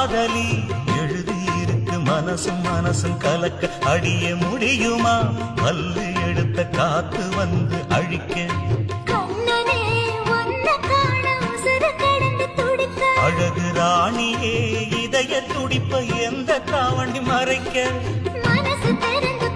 காதலி எழுதியிருக்கு மனசும் மனசும் கலக்க அடிய முடியுமா பல்லு எடுத்த காத்து வந்து அழிக்க அழகு ராணியே இதய துடிப்ப எந்த காவண்டி மறைக்க மனசு திறந்து